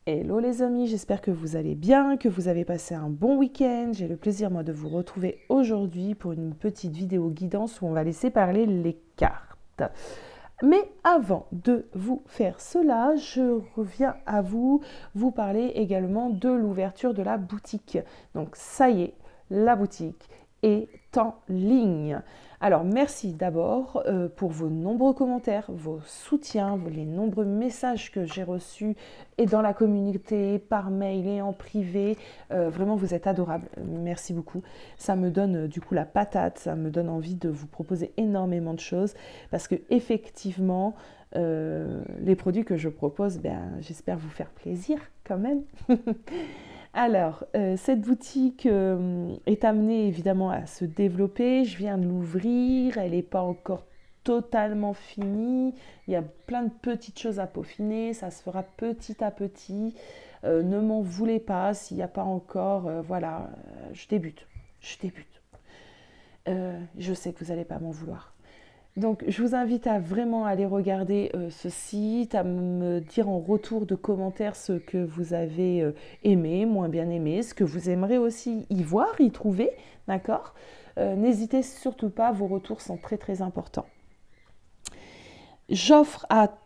Hello les amis, j'espère que vous allez bien, que vous avez passé un bon week-end. J'ai le plaisir moi de vous retrouver aujourd'hui pour une petite vidéo guidance où on va laisser parler les cartes. Mais avant de vous faire cela, je reviens à vous parler également de l'ouverture de la boutique. Donc ça y est, la boutique est en ligne. Alors merci d'abord pour vos nombreux commentaires, vos soutiens, les nombreux messages que j'ai reçus et dans la communauté, par mail et en privé. Vraiment vous êtes adorables, merci beaucoup. Ça me donne du coup la patate, ça me donne envie de vous proposer énormément de choses parce que effectivement les produits que je propose, j'espère vous faire plaisir quand même. Alors, cette boutique est amenée évidemment à se développer. Je viens de l'ouvrir, elle n'est pas encore totalement finie. Il y a plein de petites choses à peaufiner, ça se fera petit à petit. Ne m'en voulez pas s'il n'y a pas encore, voilà, je débute. Je sais que vous n'allez pas m'en vouloir. Donc, je vous invite à vraiment aller regarder ce site, à me dire en retour de commentaires ce que vous avez aimé, moins bien aimé, ce que vous aimeriez aussi y voir, y trouver, d'accord? N'hésitez surtout pas, vos retours sont très très importants. J'offre à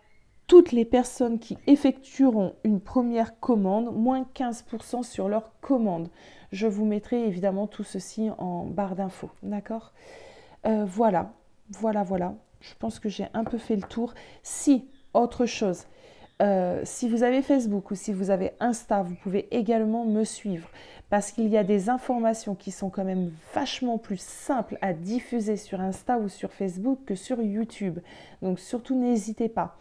toutes les personnes qui effectueront une première commande, moins 15% sur leur commande. Je vous mettrai évidemment tout ceci en barre d'infos, d'accord? Voilà. Je pense que j'ai un peu fait le tour. Si, autre chose, si vous avez Facebook ou si vous avez Insta, vous pouvez également me suivre parce qu'il y a des informations qui sont quand même vachement plus simples à diffuser sur Insta ou sur Facebook que sur YouTube. Donc surtout, n'hésitez pas.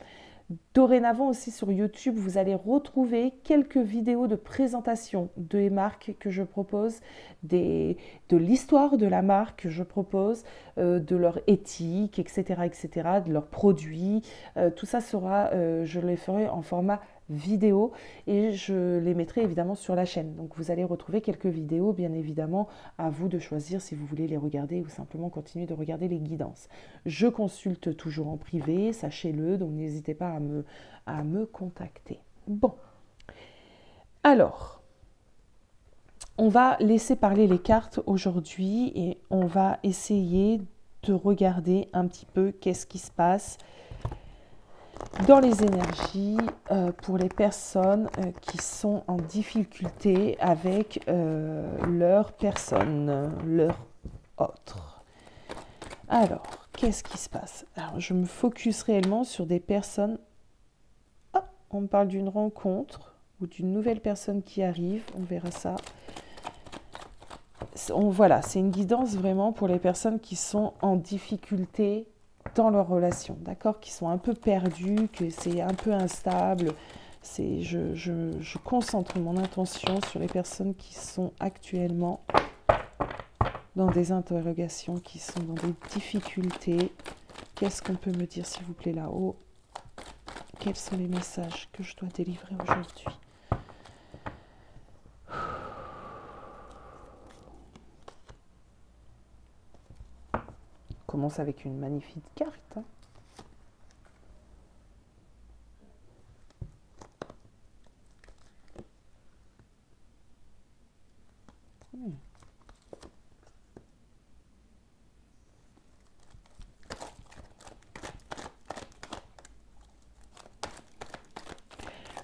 Dorénavant aussi sur YouTube, vous allez retrouver quelques vidéos de présentation des marques que je propose, de l'histoire de la marque que je propose, de leur éthique, etc., de leurs produits. Tout ça sera, je les ferai en format vidéo et je les mettrai évidemment sur la chaîne. Donc vous allez retrouver quelques vidéos, bien évidemment, à vous de choisir si vous voulez les regarder ou simplement continuer de regarder les guidances. Je consulte toujours en privé, sachez-le, donc n'hésitez pas à me contacter. Bon, alors, on va laisser parler les cartes aujourd'hui et on va essayer de regarder un petit peu qu'est-ce qui se passe dans les énergies pour les personnes qui sont en difficulté avec leur personne, leur autre. Alors, qu'est-ce qui se passe? Alors, je me focus réellement sur des personnes. Ah, on me parle d'une rencontre ou d'une nouvelle personne qui arrive. On verra ça. Voilà, c'est une guidance vraiment pour les personnes qui sont en difficulté dans leur relation, d'accord? Qui sont un peu perdues, que c'est un peu instable. Je concentre mon attention sur les personnes qui sont actuellement dans des interrogations, qui sont dans des difficultés. Qu'est-ce qu'on peut me dire, s'il vous plaît, là-haut? Quels sont les messages que je dois délivrer aujourd'hui? On commence avec une magnifique carte. Hein.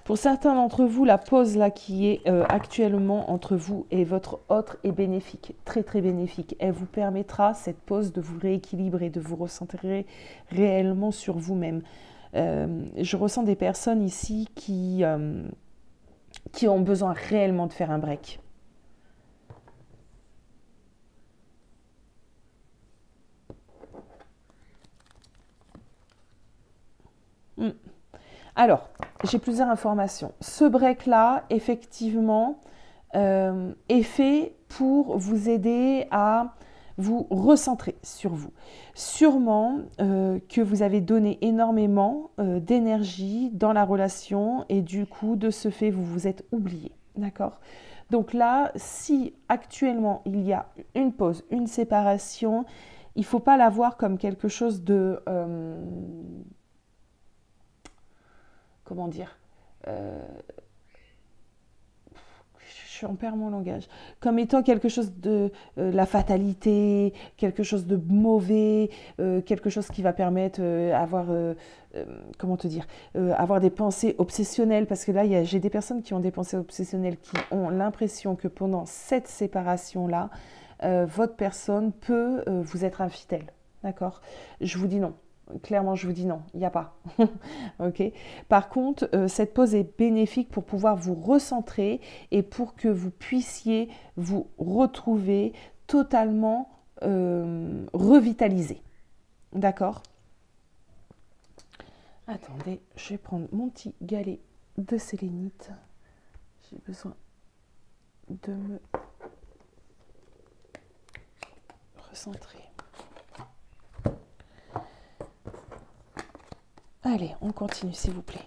Pour certains d'entre vous, la pause là qui est actuellement entre vous et votre autre est bénéfique, très très bénéfique. Elle vous permettra, cette pause, de vous rééquilibrer, de vous recentrer réellement sur vous-même. Je ressens des personnes ici qui ont besoin réellement de faire un break. Alors, j'ai plusieurs informations. Ce break-là, effectivement, est fait pour vous aider à vous recentrer sur vous. Sûrement que vous avez donné énormément d'énergie dans la relation et du coup, de ce fait, vous vous êtes oublié. D'accord? Donc là, si actuellement il y a une pause, une séparation, il ne faut pas la voir comme quelque chose de... comment dire j'en perds mon langage, comme étant quelque chose de la fatalité, quelque chose de mauvais, quelque chose qui va permettre comment te dire, avoir des pensées obsessionnelles, parce que là, j'ai des personnes qui ont des pensées obsessionnelles qui ont l'impression que pendant cette séparation-là, votre personne peut vous être infidèle. D'accord? Je vous dis non. Clairement, je vous dis non, il n'y a pas. Ok. Par contre, cette pause est bénéfique pour pouvoir vous recentrer et pour que vous puissiez vous retrouver totalement revitalisé. D'accord? Attendez, je vais prendre mon petit galet de sélénite. J'ai besoin de me recentrer. Allez, on continue s'il vous plaît.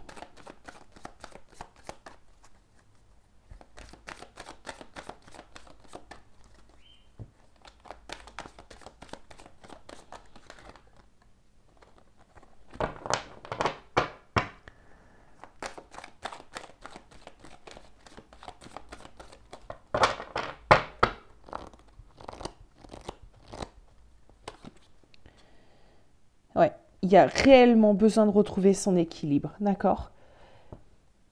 Ouais, il y a réellement besoin de retrouver son équilibre, d'accord?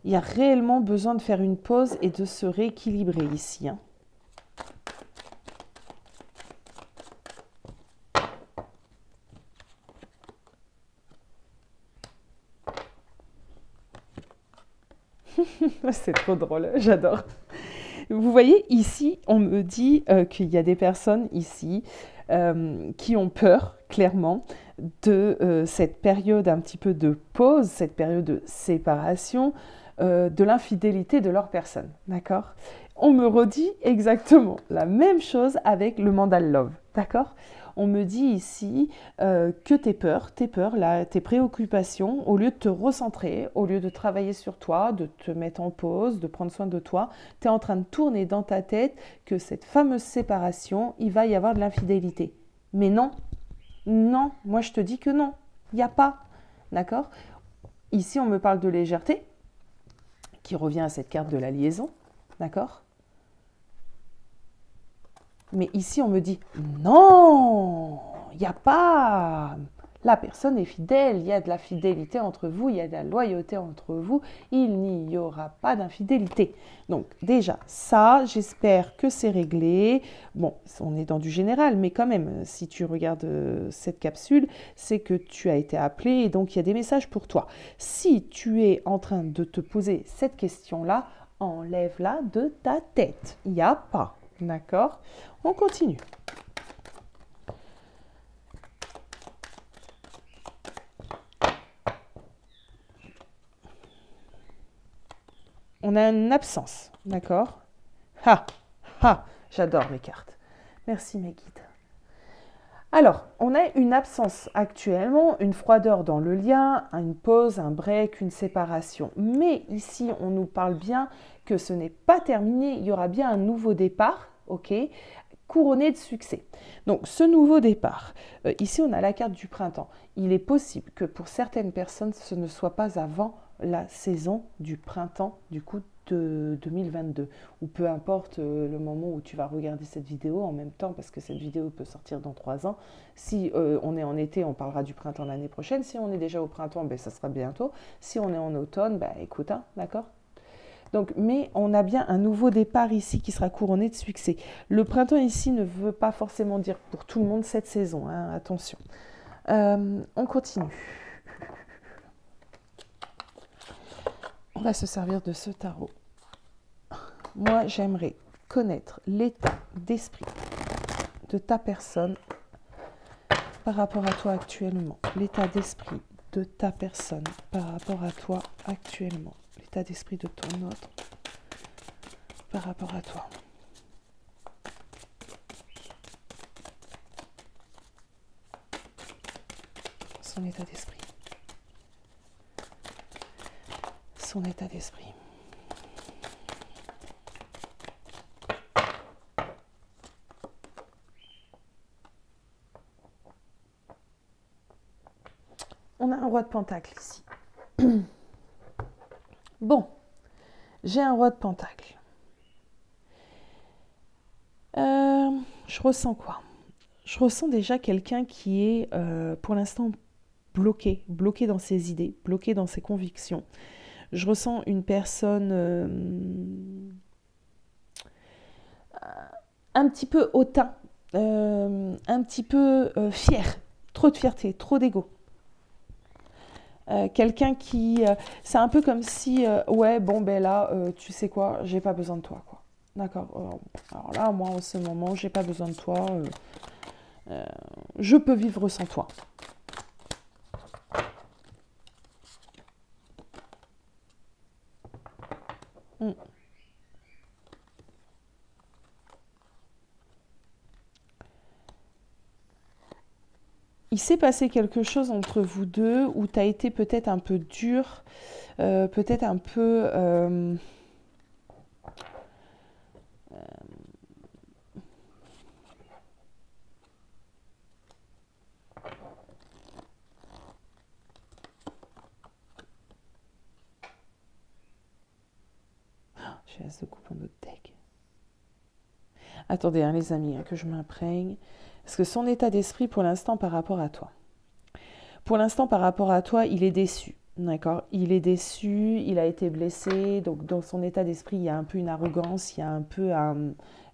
Il y a réellement besoin de faire une pause et de se rééquilibrer ici. Hein. C'est trop drôle, j'adore. Vous voyez, ici, on me dit qu'il y a des personnes ici qui ont peur, clairement, de cette période un petit peu de pause, cette période de séparation, de l'infidélité de leur personne, d'accord? On me redit exactement la même chose avec le mandal love, d'accord? On me dit ici que tes peurs, là, tes préoccupations, au lieu de te recentrer, au lieu de travailler sur toi, de te mettre en pause, de prendre soin de toi, tu es en train de tourner dans ta tête que cette fameuse séparation, il va y avoir de l'infidélité. Mais non, non, moi je te dis que non, il n'y a pas, d'accord? Ici on me parle de légèreté, qui revient à cette carte de la liaison, d'accord? Mais ici, on me dit, non, il n'y a pas, la personne est fidèle, il y a de la fidélité entre vous, il y a de la loyauté entre vous, il n'y aura pas d'infidélité. Donc déjà, ça, j'espère que c'est réglé. Bon, on est dans du général, mais quand même, si tu regardes cette capsule, c'est que tu as été appelé et donc il y a des messages pour toi. Si tu es en train de te poser cette question-là, enlève-la de ta tête. Il n'y a pas. D'accord? On continue. On a une absence. D'accord? Ha! Ha! J'adore mes cartes. Merci mes guides. Alors, on a une absence actuellement, une froideur dans le lien, une pause, un break, une séparation. Mais ici, on nous parle bien que ce n'est pas terminé, il y aura bien un nouveau départ, ok, couronné de succès. Donc, ce nouveau départ, ici, on a la carte du printemps. Il est possible que pour certaines personnes, ce ne soit pas avant la saison du printemps, du coup, de 2022, ou peu importe le moment où tu vas regarder cette vidéo en même temps, parce que cette vidéo peut sortir dans 3 ans. Si on est en été, on parlera du printemps l'année prochaine. Si on est déjà au printemps, ben, ça sera bientôt. Si on est en automne, ben, écoute, hein, d'accord? Donc, mais on a bien un nouveau départ ici qui sera couronné de succès. Le printemps ici ne veut pas forcément dire pour tout le monde cette saison, hein, attention. On continue. On va se servir de ce tarot. Moi, j'aimerais connaître l'état d'esprit de ta personne par rapport à toi actuellement. L'état d'esprit de ta personne par rapport à toi actuellement. L'état d'esprit de ton autre par rapport à toi. Son état d'esprit. Son état d'esprit. On a un roi de pentacle ici. Bon, j'ai un roi de pentacle. Je ressens quoi? Je ressens déjà quelqu'un qui est pour l'instant bloqué dans ses idées, bloqué dans ses convictions. Je ressens une personne un petit peu hautain, un petit peu fière, trop de fierté, trop d'ego. Quelqu'un qui, c'est un peu comme si, ouais, bon, ben là, tu sais quoi, j'ai pas besoin de toi, quoi. D'accord. Alors là, moi, en ce moment, j'ai pas besoin de toi. Je peux vivre sans toi. Mm. Il s'est passé quelque chose entre vous deux où tu as été peut-être un peu dur, peut-être un peu... J'ai as de coupe en autre deck. Attendez, hein, les amis, hein, que je m'imprègne. Parce que son état d'esprit pour l'instant par rapport à toi. Pour l'instant par rapport à toi, il est déçu. D'accord? Il est déçu, il a été blessé. Donc dans son état d'esprit, il y a un peu une arrogance, il y a un peu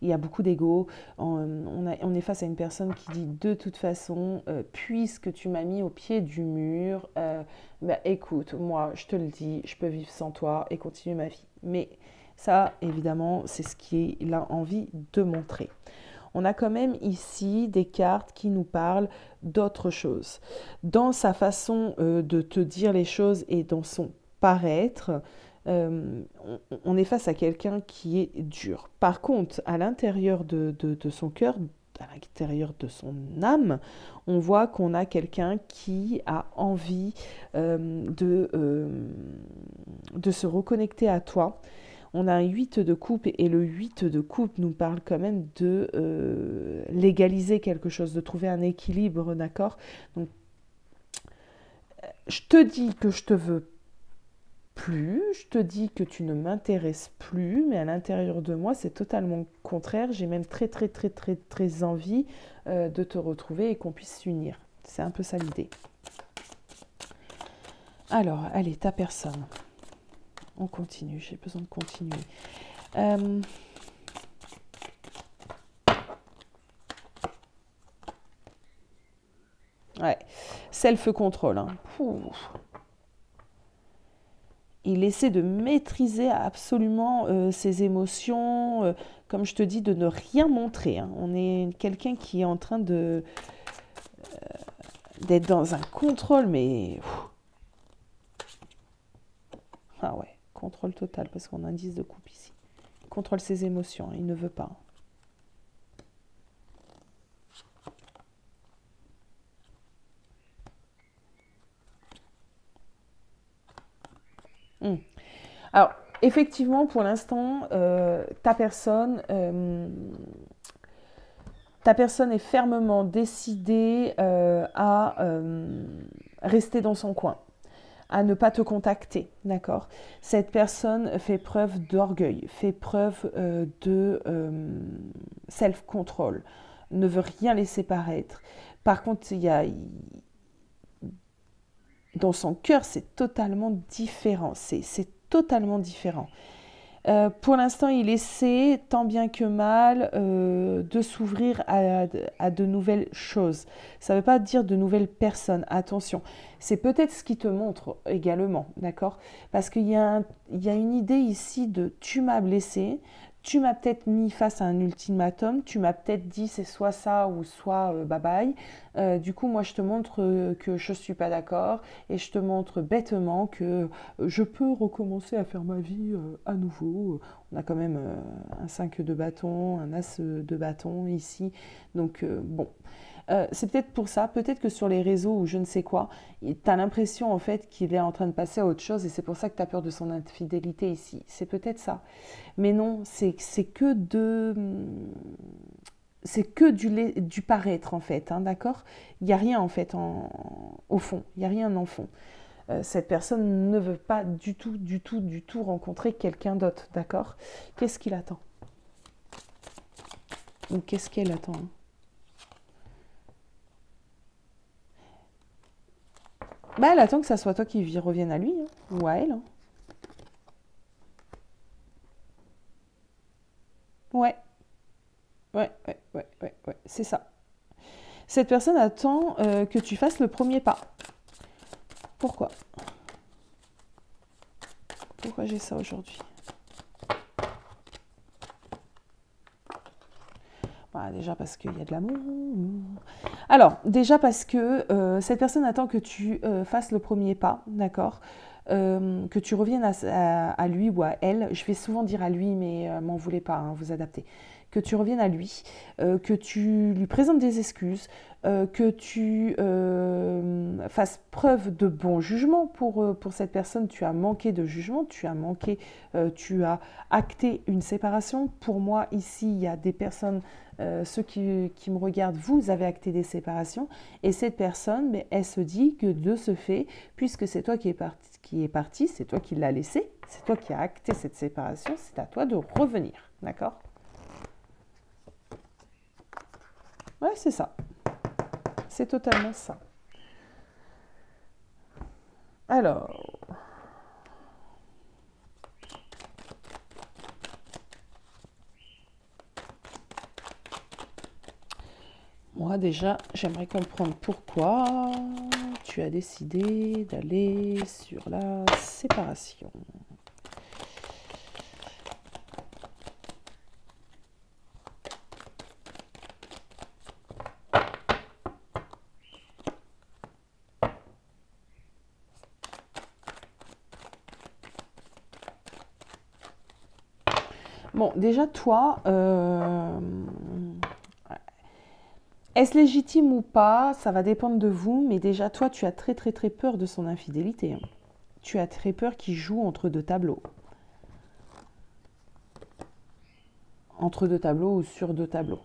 il y a beaucoup d'ego. On est face à une personne qui dit de toute façon, puisque tu m'as mis au pied du mur, bah, écoute, moi je te le dis, je peux vivre sans toi et continuer ma vie. Mais ça, évidemment, c'est ce qu'il a envie de montrer. On a quand même ici des cartes qui nous parlent d'autre chose. Dans sa façon de te dire les choses et dans son paraître, on est face à quelqu'un qui est dur. Par contre, à l'intérieur de son cœur, à l'intérieur de son âme, on voit qu'on a quelqu'un qui a envie de se reconnecter à toi. On a un 8 de coupe et le 8 de coupe nous parle quand même de légaliser quelque chose, de trouver un équilibre, d'accord? Donc, je te dis que je te veux plus, je te dis que tu ne m'intéresses plus, mais à l'intérieur de moi, c'est totalement le contraire. J'ai même très, très, très, très, très envie de te retrouver et qu'on puisse s'unir. C'est un peu ça l'idée. Alors, allez, ta personne. On continue, j'ai besoin de continuer. Ouais, self-control. Hein. Il essaie de maîtriser absolument ses émotions, comme je te dis, de ne rien montrer. Hein. On est quelqu'un qui est en train d'être dans un contrôle, mais... Ah ouais, contrôle total, parce qu'on a un 10 de coupe ici. Il contrôle ses émotions, il ne veut pas. Alors, effectivement, pour l'instant, ta personne est fermement décidée à rester dans son coin, à ne pas te contacter, d'accord? Cette personne fait preuve d'orgueil, fait preuve de self-control, ne veut rien laisser paraître. Par contre, dans son cœur, c'est totalement différent, c'est totalement différent. Pour l'instant, il essaie, tant bien que mal, de s'ouvrir à de nouvelles choses. Ça ne veut pas dire de nouvelles personnes, attention. C'est peut-être ce qui te montre également, d'accord? Parce qu'il y a une idée ici de tu m'as blessé, tu m'as peut-être mis face à un ultimatum, tu m'as peut-être dit c'est soit ça ou soit bye bye. Du coup, moi, je te montre que je ne suis pas d'accord et je te montre bêtement que je peux recommencer à faire ma vie à nouveau. On a quand même un 5 de bâton, un as de bâton ici. Donc, bon. C'est peut-être pour ça, peut-être que sur les réseaux ou je ne sais quoi, tu as l'impression en fait qu'il est en train de passer à autre chose et c'est pour ça que tu as peur de son infidélité ici. C'est peut-être ça. Mais non, c'est que du paraître en fait, hein, d'accord? Il n'y a rien en fait au fond, il n'y a rien en fond. Cette personne ne veut pas du tout, du tout, du tout rencontrer quelqu'un d'autre, d'accord? Qu'est-ce qu'il attend? Ou qu'est-ce qu'elle attend? Bah, elle attend que ça soit toi qui revienne à lui, hein, ou à elle. Hein. Ouais, ouais, c'est ça. Cette personne attend que tu fasses le premier pas. Pourquoi? Pourquoi j'ai ça aujourd'hui? Voilà, déjà parce qu'il y a de l'amour. Alors, déjà parce que cette personne attend que tu fasses le premier pas, d'accord? Que tu reviennes à lui ou à elle. Je vais souvent dire à lui, mais m'en voulez pas, hein, vous adaptez. Que tu reviennes à lui, que tu lui présentes des excuses, que tu fasses preuve de bon jugement pour cette personne. Tu as manqué de jugement, tu as acté une séparation. Pour moi, ici, il y a des personnes, ceux qui me regardent, vous avez acté des séparations. Et cette personne, mais elle se dit que de ce fait, puisque c'est toi qui est parti, c'est toi qui l'as laissé, c'est toi qui as acté cette séparation, c'est à toi de revenir. D'accord? Ouais, c'est ça. C'est totalement ça. Alors, moi déjà, j'aimerais comprendre pourquoi tu as décidé d'aller sur la séparation. Bon, déjà, toi, est-ce légitime ou pas? Ça va dépendre de vous, mais déjà, toi, tu as très peur de son infidélité. Hein. Tu as très peur qu'il joue entre deux tableaux. Entre deux tableaux ou sur deux tableaux.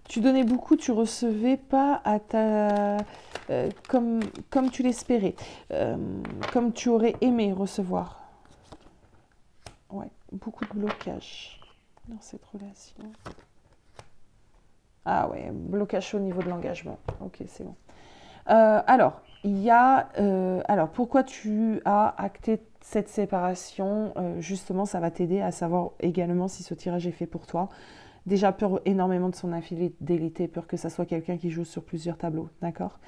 Tu donnais beaucoup, tu recevais pas à ta... comme tu l'espérais, comme tu aurais aimé recevoir. Ouais, beaucoup de blocage dans cette relation. Ah ouais, blocage au niveau de l'engagement. Ok, c'est bon. Alors, il y a... alors, pourquoi tu as acté cette séparation? Justement, ça va t'aider à savoir également si ce tirage est fait pour toi. Déjà, peur énormément de son infidélité, peur que ça soit quelqu'un qui joue sur plusieurs tableaux, d'accord?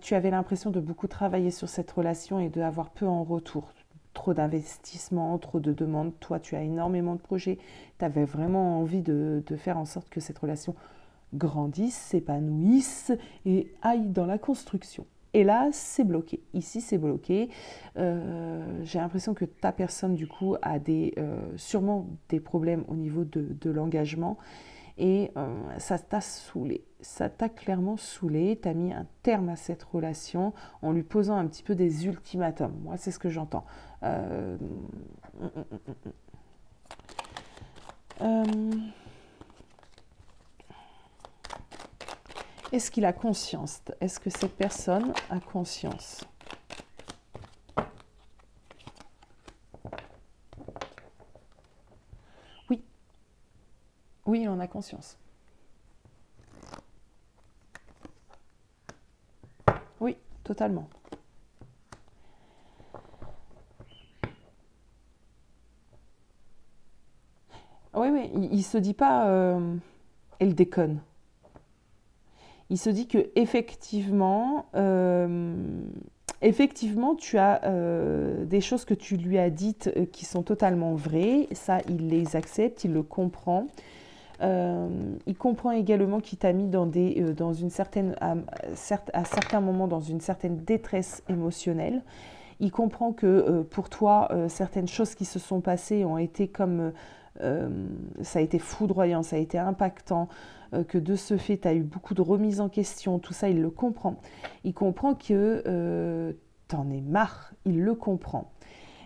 Tu avais l'impression de beaucoup travailler sur cette relation et d'avoir peu en retour. Trop d'investissements, trop de demandes. Toi, tu as énormément de projets. Tu avais vraiment envie de faire en sorte que cette relation grandisse, s'épanouisse et aille dans la construction. Et là, c'est bloqué. Ici, c'est bloqué. J'ai l'impression que ta personne, du coup, a sûrement des problèmes au niveau de l'engagement. Et ça t'a saoulé. Ça t'a clairement saoulé. Tu as mis un terme à cette relation en lui posant un petit peu des ultimatums. Moi, c'est ce que j'entends. Euh, Est-ce qu'il a conscience? Est-ce que cette personne a conscience? Oui. Oui, il en a conscience. Oui, totalement. Oui, mais il se dit pas elle déconne. Il se dit que effectivement, tu as des choses que tu lui as dites qui sont totalement vraies. Ça, il les accepte, il le comprend. Il comprend également qu'il t'a mis dans une certaine, à certains moments dans une certaine détresse émotionnelle. Il comprend que pour toi, certaines choses qui se sont passées ont été comme... ça a été foudroyant, ça a été impactant, que de ce fait, tu as eu beaucoup de remises en question, tout ça, il le comprend. Il comprend que t'en es marre, il le comprend.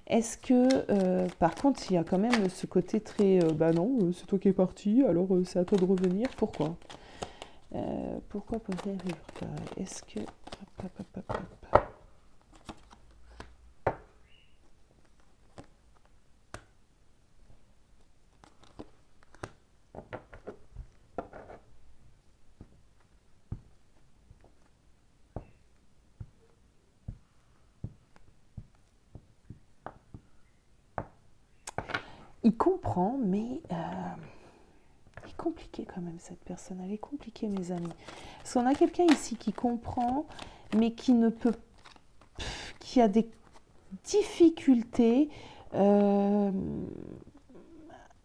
Est-ce que, par contre, il y a quand même ce côté très, bah non, c'est toi qui es parti, alors c'est à toi de revenir, pourquoi? Pourquoi poser Est-ce que... il comprend, mais elle est compliquée quand même, cette personne. Elle est compliquée, mes amis. Parce qu'on a quelqu'un ici qui comprend, mais qui ne peut... qui a des difficultés...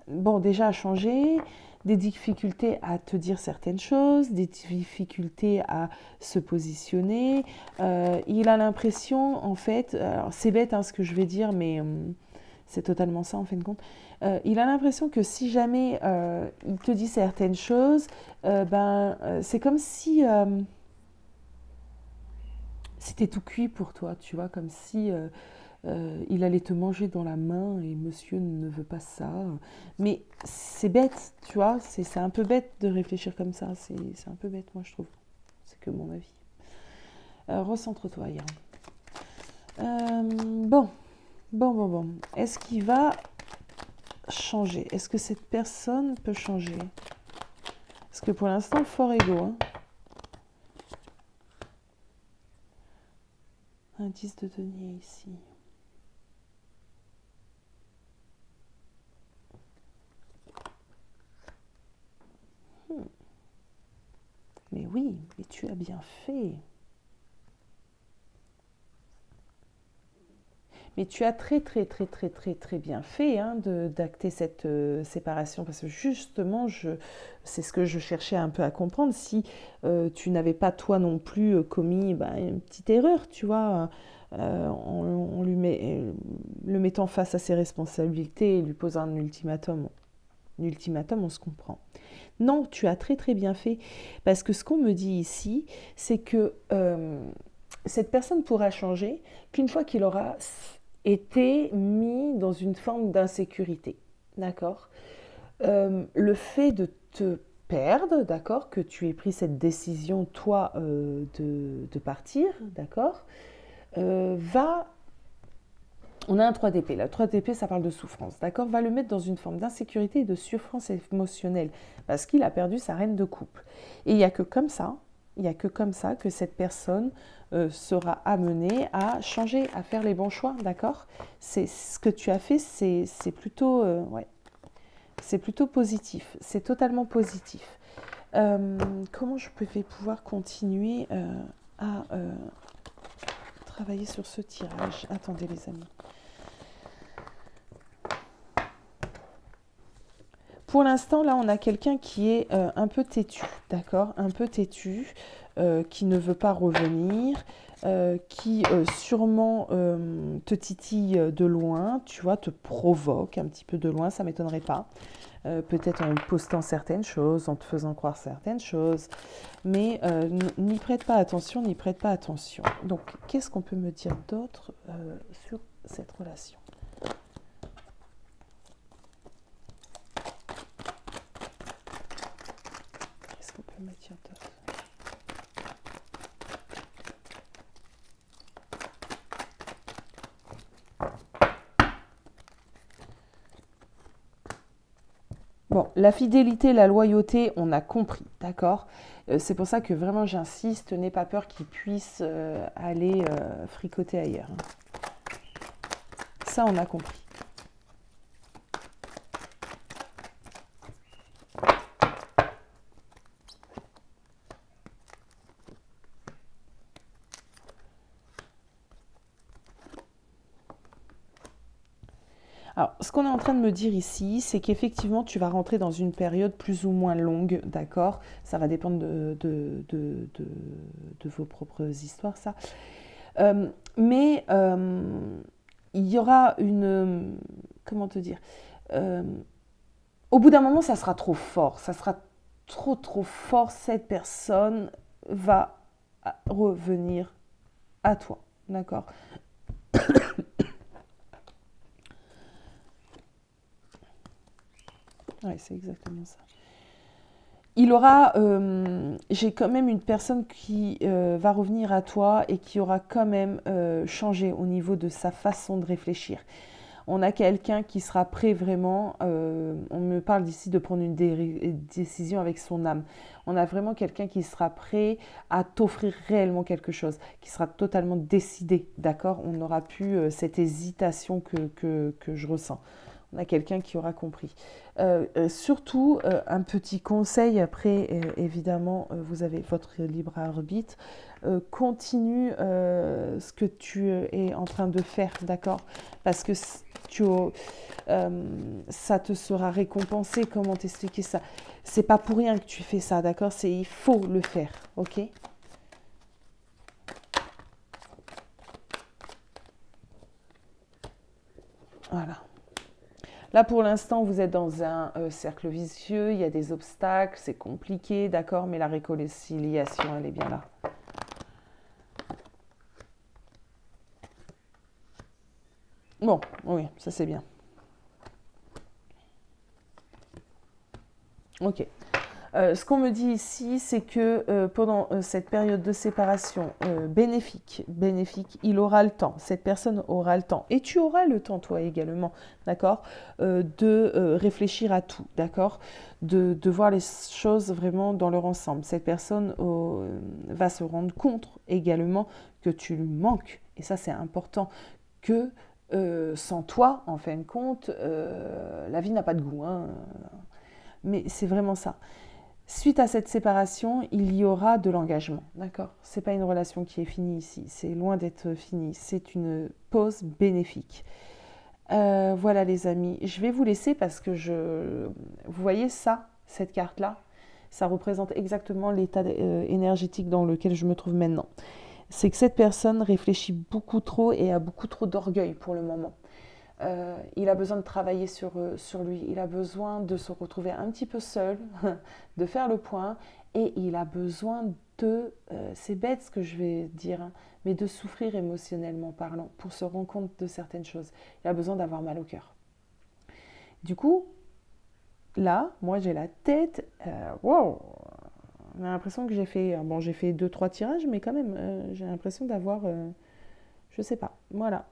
bon, déjà à changer, des difficultés à te dire certaines choses, des difficultés à se positionner. Il a l'impression, en fait, alors c'est bête hein, ce que je vais dire, mais c'est totalement ça en fin de compte. Il a l'impression que si jamais il te dit certaines choses, c'est comme si c'était tout cuit pour toi, tu vois, comme si il allait te manger dans la main et monsieur ne veut pas ça. Mais c'est bête, tu vois, c'est un peu bête de réfléchir comme ça. C'est un peu bête, moi, je trouve. C'est que mon avis. Recentre-toi, Yann. Bon. Est-ce qu'il va changer? Est-ce que cette personne peut changer? Parce que pour l'instant, fort égaux. Hein. Un 10 de denier ici. Mais oui, mais tu as bien fait. Mais tu as très bien fait hein, d'acter cette séparation parce que justement, c'est ce que je cherchais un peu à comprendre. Si tu n'avais pas toi non plus commis une petite erreur, tu vois, en le mettant face à ses responsabilités et lui posant un ultimatum. Un ultimatum, on se comprend. Non, tu as très bien fait parce que ce qu'on me dit ici, c'est que cette personne pourra changer qu'une fois qu'il aura été mis dans une forme d'insécurité. D'accord. Le fait de te perdre, d'accord, que tu aies pris cette décision, toi, de partir, d'accord, va... On a un 3 d'épée. La 3 d'épée, ça parle de souffrance, d'accord, va le mettre dans une forme d'insécurité et de souffrance émotionnelle parce qu'il a perdu sa reine de coupe. Et il n'y a que comme ça, que cette personne sera amenée à changer, à faire les bons choix, d'accord. C'est ce que tu as fait, c'est plutôt, c'est plutôt positif, c'est totalement positif. Comment je vais pouvoir continuer à travailler sur ce tirage? Attendez les amis. Pour l'instant, là, on a quelqu'un qui est un peu têtu, d'accord, un peu têtu, qui ne veut pas revenir, qui sûrement te titille de loin, tu vois, te provoque un petit peu de loin, ça ne m'étonnerait pas. Peut-être en postant certaines choses, en te faisant croire certaines choses, mais n'y prête pas attention, n'y prête pas attention. Donc, qu'est-ce qu'on peut me dire d'autre sur cette relation ? Qu'est-ce qu'on peut me dire d'autre ? Bon, la fidélité, la loyauté, on a compris, d'accord. C'est pour ça que vraiment j'insiste, n'aie pas peur qu'il puisse aller fricoter ailleurs. Ça, on a compris. Alors, ce qu'on est en train de me dire ici, c'est qu'effectivement, tu vas rentrer dans une période plus ou moins longue, d'accord? Ça va dépendre de vos propres histoires, ça. Mais il y aura une... Comment te dire? Au bout d'un moment, ça sera trop fort. Ça sera trop fort. Cette personne va revenir à toi, d'accord? Oui, c'est exactement ça. Il aura, j'ai quand même une personne qui va revenir à toi et qui aura quand même changé au niveau de sa façon de réfléchir. On a quelqu'un qui sera prêt vraiment, on me parle ici de prendre une décision avec son âme. On a vraiment quelqu'un qui sera prêt à t'offrir réellement quelque chose, qui sera totalement décidé, d'accord? On n'aura plus cette hésitation que je ressens. On a quelqu'un qui aura compris. Surtout, un petit conseil, après, évidemment, vous avez votre libre arbitre. Continue ce que tu es en train de faire, d'accord? Parce que ça te sera récompensé. Comment t'expliquer ça? C'est pas pour rien que tu fais ça, d'accord? Il faut le faire, ok? Voilà. Là, pour l'instant, vous êtes dans un cercle vicieux, il y a des obstacles, c'est compliqué, d'accord, mais la réconciliation, elle est bien là. Bon, oui, ça c'est bien. Ok. Ce qu'on me dit ici, c'est que pendant cette période de séparation bénéfique, il aura le temps, cette personne aura le temps, et tu auras le temps toi également, d'accord, de réfléchir à tout, d'accord, de voir les choses vraiment dans leur ensemble. Cette personne va se rendre compte également que tu lui manques, et ça c'est important, que sans toi, en fin de compte, la vie n'a pas de goût, hein, mais c'est vraiment ça. Suite à cette séparation, il y aura de l'engagement, d'accord? C'est pas une relation qui est finie ici, c'est loin d'être fini, c'est une pause bénéfique. Voilà les amis, je vais vous laisser parce que vous voyez ça, cette carte-là, ça représente exactement l'état énergétique dans lequel je me trouve maintenant. C'est que cette personne réfléchit beaucoup trop et a beaucoup trop d'orgueil pour le moment. Il a besoin de travailler sur lui, il a besoin de se retrouver un petit peu seul, de faire le point, et il a besoin de, c'est bête ce que je vais dire, hein, mais de souffrir émotionnellement parlant pour se rendre compte de certaines choses. Il a besoin d'avoir mal au cœur. Du coup, là, moi j'ai la tête, wow, on a l'impression que j'ai fait 2-3 tirages, mais quand même, j'ai l'impression d'avoir, je sais pas, voilà.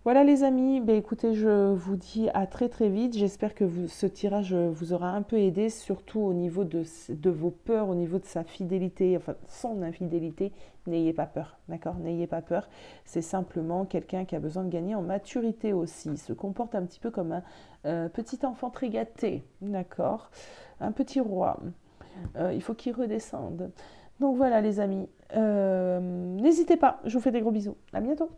Voilà les amis, ben, écoutez, je vous dis à très très vite. J'espère que ce tirage vous aura un peu aidé, surtout au niveau de vos peurs, au niveau de sa fidélité, enfin son infidélité. N'ayez pas peur, d'accord? N'ayez pas peur. C'est simplement quelqu'un qui a besoin de gagner en maturité aussi. Il se comporte un petit peu comme un petit enfant très gâté, d'accord? Un petit roi. Il faut qu'il redescende. Donc voilà les amis. N'hésitez pas, je vous fais des gros bisous. À bientôt.